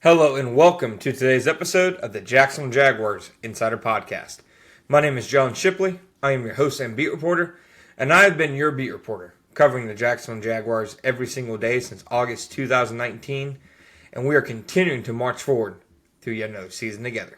Hello and welcome to today's episode of the Jacksonville Jaguars Insider Podcast. My name is John Shipley. I am your host and beat reporter, and I have been your beat reporter, covering the Jacksonville Jaguars every single day since August 2019, and we are continuing to march forward through yet another season together.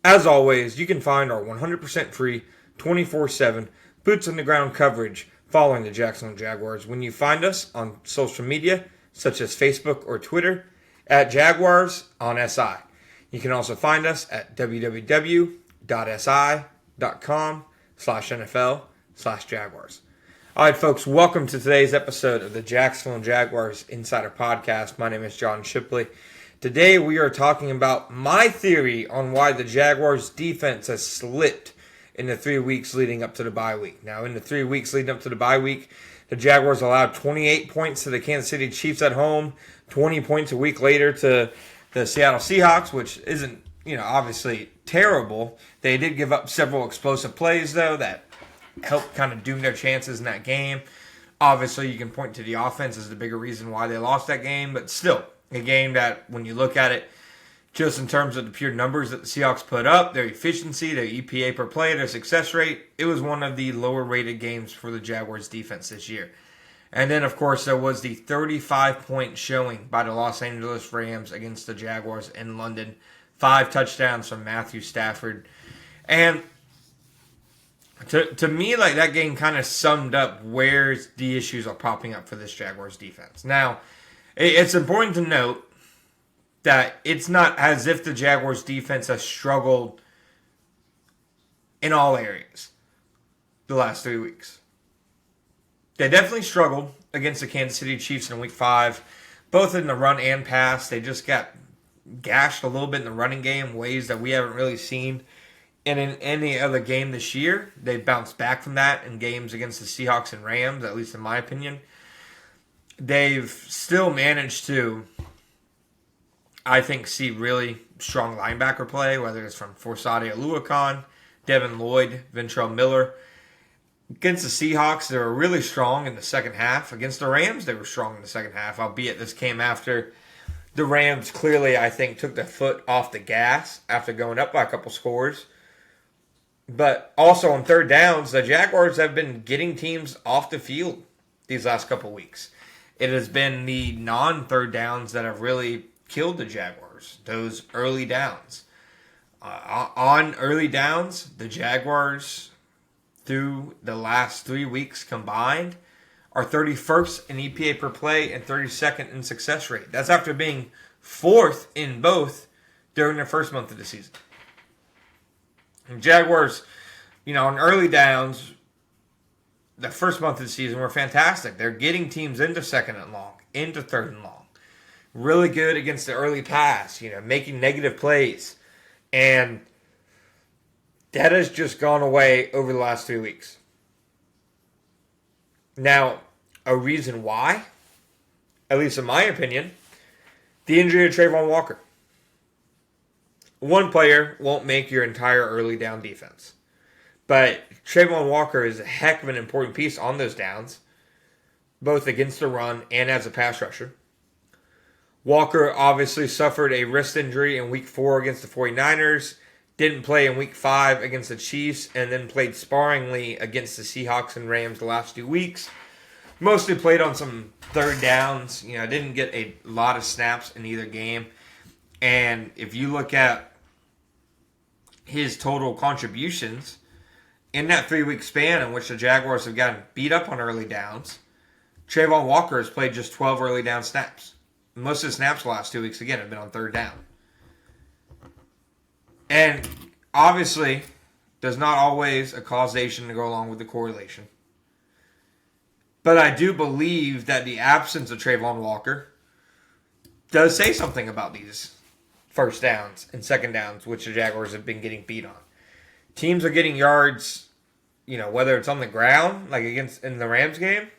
As always, you can find our 100% free, 24/7, boots-on-the-ground coverage following the Jacksonville Jaguars when you find us on social media, such as Facebook or Twitter, at Jaguars on SI. You can also find us at www.si.com/NFL/Jaguars. All right, folks, welcome to today's episode of the Jacksonville Jaguars Insider Podcast. My name is John Shipley. Today we are talking about my theory on why the Jaguars defense has slipped in the 3 weeks leading up to the bye week. Now, in the 3 weeks leading up to the bye week, the Jaguars allowed 28 points to the Kansas City Chiefs at home, 20 points a week later to the Seattle Seahawks, which isn't, obviously terrible. They did give up several explosive plays, though, that helped kind of doom their chances in that game. Obviously, you can point to the offense as the bigger reason why they lost that game, but still, a game that, when you look at it, just in terms of the pure numbers that the Seahawks put up, their efficiency, their EPA per play, their success rate, it was one of the lower-rated games for the Jaguars' defense this year. And then, of course, there was the 35-point showing by the Los Angeles Rams against the Jaguars in London. 5 touchdowns from Matthew Stafford. And to me, that game kind of summed up where the issues are popping up for this Jaguars defense. Now, it's important to note that it's not as if the Jaguars defense has struggled in all areas the last 3 weeks. They definitely struggled against the Kansas City Chiefs in Week 5, both in the run and pass. They just got gashed a little bit in the running game, ways that we haven't really seen in any other game this year. They bounced back from that in games against the Seahawks and Rams, at least in my opinion. They've still managed to, I think, see really strong linebacker play, whether it's from Forsade Aluakon, Devin Lloyd, Ventrell Miller. Against the Seahawks, they were really strong in the second half. Against the Rams, they were strong in the second half, albeit this came after the Rams clearly, I think, took their foot off the gas after going up by a couple scores. But also on third downs, the Jaguars have been getting teams off the field these last couple weeks. It has been the non-third downs that have really killed the Jaguars, those early downs. On early downs, the Jaguars, through the last 3 weeks combined, are 31st in EPA per play and 32nd in success rate. That's after being 4th in both during the first month of the season. And Jaguars, on early downs, the first month of the season were fantastic. They're getting teams into second and long, into third and long. Really good against the early pass, making negative plays. And that has just gone away over the last 3 weeks. Now, a reason why, at least in my opinion, the injury of Trayvon Walker. One player won't make your entire early down defense. But Trayvon Walker is a heck of an important piece on those downs, both against the run and as a pass rusher. Walker obviously suffered a wrist injury in Week 4 against the 49ers, didn't play in Week 5 against the Chiefs, and then played sparingly against the Seahawks and Rams the last 2 weeks. Mostly played on some third downs. Didn't get a lot of snaps in either game. And if you look at his total contributions in that 3-week span in which the Jaguars have gotten beat up on early downs, Trayvon Walker has played just 12 early down snaps. Most of the snaps the last 2 weeks, again, have been on third down. And obviously, there's not always a causation to go along with the correlation. But I do believe that the absence of Trayvon Walker does say something about these first downs and second downs, which the Jaguars have been getting beat on. Teams are getting yards, whether it's on the ground, like in the Rams game.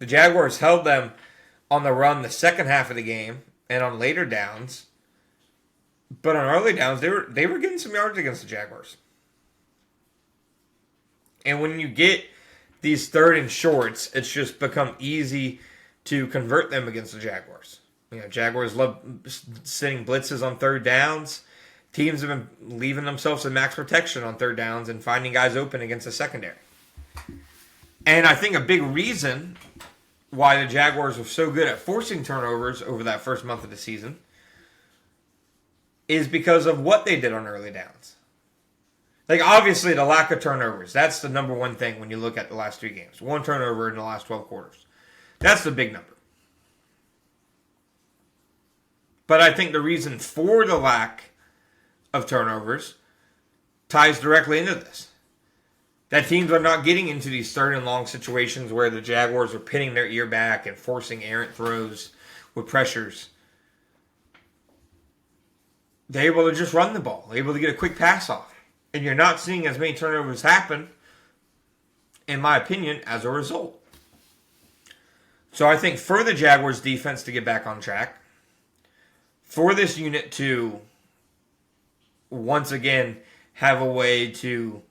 The Jaguars held them on the run the second half of the game and on later downs. But on early downs, they were getting some yards against the Jaguars. And when you get these third and shorts, it's just become easy to convert them against the Jaguars. Jaguars love sending blitzes on third downs. Teams have been leaving themselves in max protection on third downs and finding guys open against the secondary. And I think a big reason why the Jaguars were so good at forcing turnovers over that first month of the season is because of what they did on early downs. Like, obviously, the lack of turnovers. That's the number one thing when you look at the last 3 games. 1 turnover in the last 12 quarters. That's the big number. But I think the reason for the lack of turnovers ties directly into this. That teams are not getting into these third and long situations where the Jaguars are pinning their ear back and forcing errant throws with pressures. They're able to just run the ball. They're able to get a quick pass off. And you're not seeing as many turnovers happen, in my opinion, as a result. So I think for the Jaguars defense to get back on track, for this unit to once again have a way to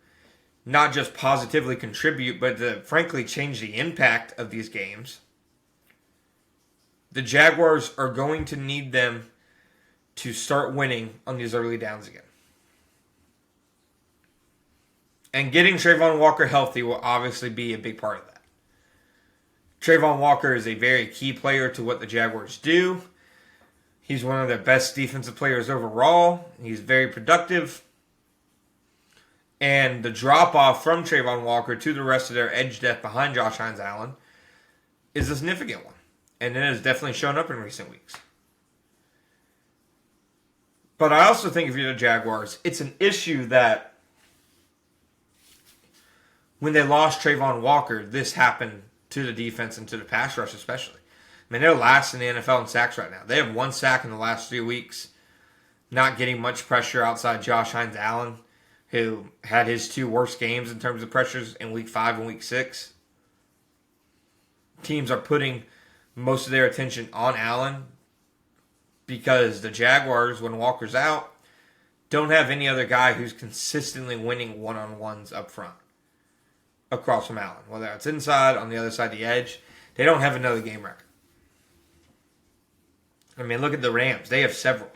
not just positively contribute, but to frankly change the impact of these games, the Jaguars are going to need them to start winning on these early downs again. And getting Trayvon Walker healthy will obviously be a big part of that. Trayvon Walker is a very key player to what the Jaguars do. He's one of their best defensive players overall. He's very productive. And the drop-off from Trayvon Walker to the rest of their edge depth behind Josh Hines-Allen is a significant one. And it has definitely shown up in recent weeks. But I also think if you're the Jaguars, it's an issue that when they lost Trayvon Walker, this happened to the defense and to the pass rush especially. I mean, they're last in the NFL in sacks right now. They have 1 sack in the last 3 weeks, not getting much pressure outside Josh Hines-Allen, who had his 2 worst games in terms of pressures in Week 5 and Week 6. Teams are putting most of their attention on Allen because the Jaguars, when Walker's out, don't have any other guy who's consistently winning one-on-ones up front across from Allen. Whether it's inside, on the other side of the edge, they don't have another game record. I mean, look at the Rams. They have several.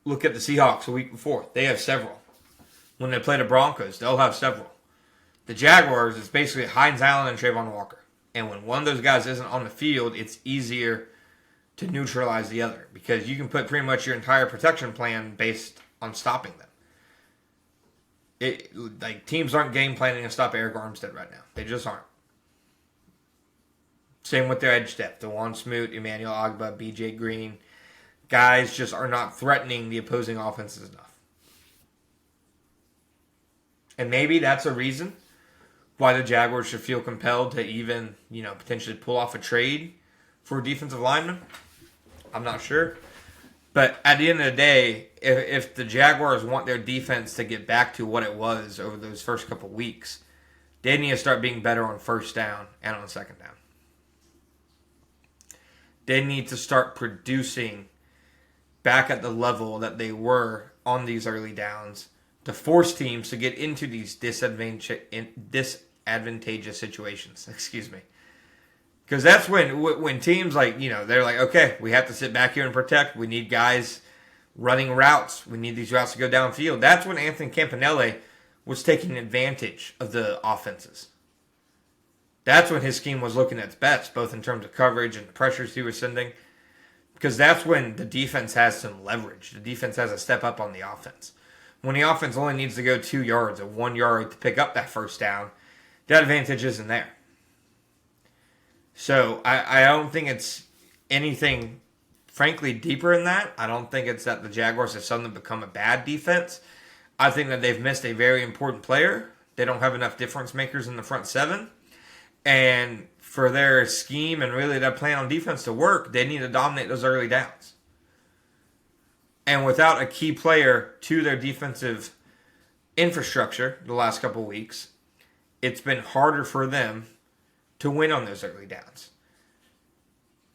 Look at the Seahawks a week before. They have several. When they play the Broncos, they'll have several. The Jaguars is basically Hines-Allen and Trayvon Walker. And when one of those guys isn't on the field, it's easier to neutralize the other because you can put pretty much your entire protection plan based on stopping them. Teams aren't game planning to stop Eric Armstead right now. They just aren't. Same with their edge depth. DeJuan Smoot, Emmanuel Ogbah, BJ Green. Guys just are not threatening the opposing offenses enough. And maybe that's a reason why the Jaguars should feel compelled to even, potentially pull off a trade for a defensive lineman. I'm not sure. But at the end of the day, if the Jaguars want their defense to get back to what it was over those first couple weeks, they need to start being better on first down and on second down. They need to start producing back at the level that they were on these early downs to force teams to get into these disadvantageous situations. Because that's when teams they're like, okay, we have to sit back here and protect. We need guys running routes. We need these routes to go downfield. That's when Anthony Campanile was taking advantage of the offenses. That's when his scheme was looking at its best, both in terms of coverage and the pressures he was sending. Because that's when the defense has some leverage. The defense has a step up on the offense. When the offense only needs to go 2 yards or 1 yard to pick up that first down, that advantage isn't there. So I don't think it's anything, frankly, deeper in that. I don't think it's that the Jaguars have suddenly become a bad defense. I think that they've missed a very important player. They don't have enough difference makers in the front 7. And for their scheme and really their plan on defense to work, they need to dominate those early downs. And without a key player to their defensive infrastructure the last couple weeks, it's been harder for them to win on those early downs.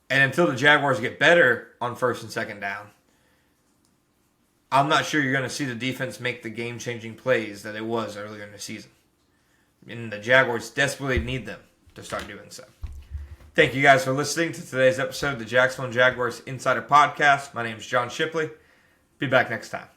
And until the Jaguars get better on first and second down, I'm not sure you're going to see the defense make the game-changing plays that it was earlier in the season. And the Jaguars desperately need them to start doing so. Thank you guys for listening to today's episode of the Jacksonville Jaguars Insider Podcast. My name is John Shipley. Be back next time.